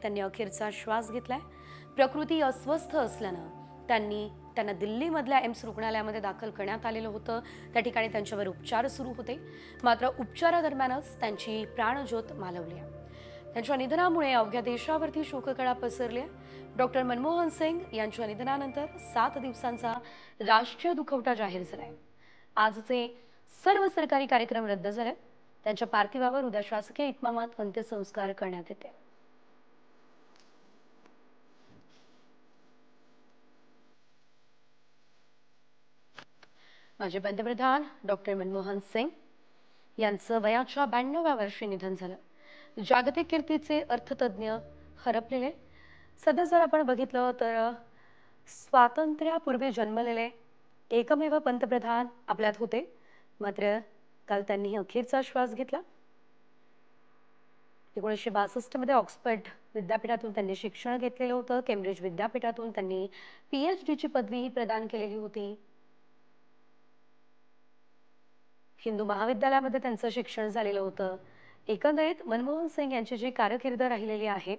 त्यांनी अखेरचा श्वास घेतलाय। प्रकृती अस्वस्थ असल्याने त्यांना दिल्लीमधल्या एम्स रुग्णालयामध्ये दाखल करण्यात आलेलं होतं। त्या ठिकाणी त्यांच्यावर उपचार सुरू होते, मात्र उपचारादरम्यानच त्यांची प्राणज्योत मालवली आहे। त्यांच्या निधनामुळे अवघ्या देशावरती शोककळा पसरली आहे। डॉक्टर मनमोहन सिंग यांच्या निधनानंतर 7 दिवसांचा राष्ट्रीय दुखवटा जाहीर झालाय। आजचे सर्व सरकारी कार्यक्रम रद्द झाले। त्यांच्या पार्थिवावर उद्या शासकीय इतमामात अंत्यसंस्कार करण्यात येते। माजी पंतप्रधान डॉक्टर मनमोहन सिंग यांचं वयाच्या 92व्या वर्षी निधन झालं। जागतिक कीर्तीचे अर्थतज्ञ हरपलेले। सध्या जर आपण बघितलं तर स्वातंत्र्यापूर्वी जन्मलेले एकमेव पंतप्रधान आपल्यात होते, मात्र काल त्यांनी अखेरचा श्वास घेतला। 1962 मध्ये ऑक्सफर्ड विद्यापीठातून त्यांनी शिक्षण घेतलेलं होतं। केम्ब्रिज विद्यापीठातून त्यांनी PhD ची पदवी प्रदान केलेली होती। हिंदू महाविद्यालयामध्ये त्यांचं शिक्षण झालेलं होतं। एकंदरीत मनमोहन सिंग यांची जी कारकीर्द राहिलेली आहे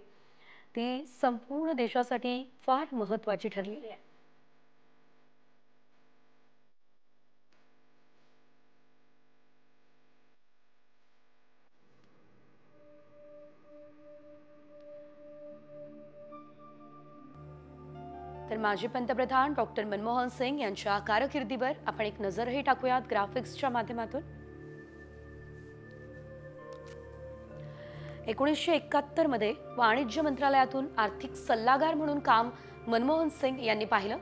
ती संपूर्ण देशासाठी फार महत्त्वाची ठरलेली आहे। तर माजी पंतप्रधान डॉक्टर मनमोहन सिंग यांच्या कारकिर्दीवर आपण एक नजरही टाकूयात ग्राफिक्सच्या माध्यमातून। 1971 मध्ये वाणिज्य मंत्रालयातून आर्थिक सल्लागार म्हणून काम मनमोहन सिंग यांनी पाहिलं।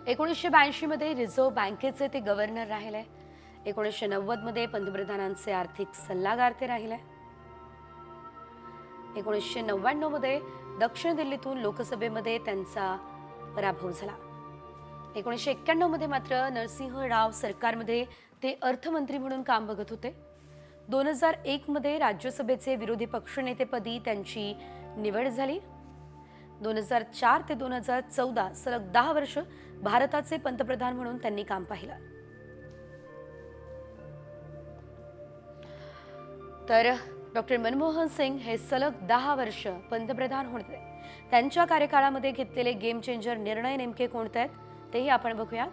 1982 मध्ये रिझर्व्ह बँकेचे ते गव्हर्नर राहिले। 1990 मध्ये पंतप्रधानांचे आर्थिक सल्लागार ते राहिले। 1999 मध्ये दक्षिण दिल्लीतून लोकसभेमध्ये त्यांचा पराभव झाला। 1991 मध्ये मात्र नरसिंह राव सरकारमध्ये ते अर्थमंत्री म्हणून काम बघत होते। 2001 मध्ये राज्यसभेचे विरोधी पक्षनेतेपदी त्यांची निवड झाली। 2004 ते 2014 सलग 10 वर्ष भारताचे पंतप्रधान म्हणून त्यांनी काम पाहिलं। तर डॉक्टर मनमोहन सिंग हे सलग 10 वर्ष पंतप्रधान होते। त्यांच्या कार्यकाळामध्ये घेतलेले गेम चेंजर निर्णय नेमके कोणते आहेत तेही आपण बघूयात।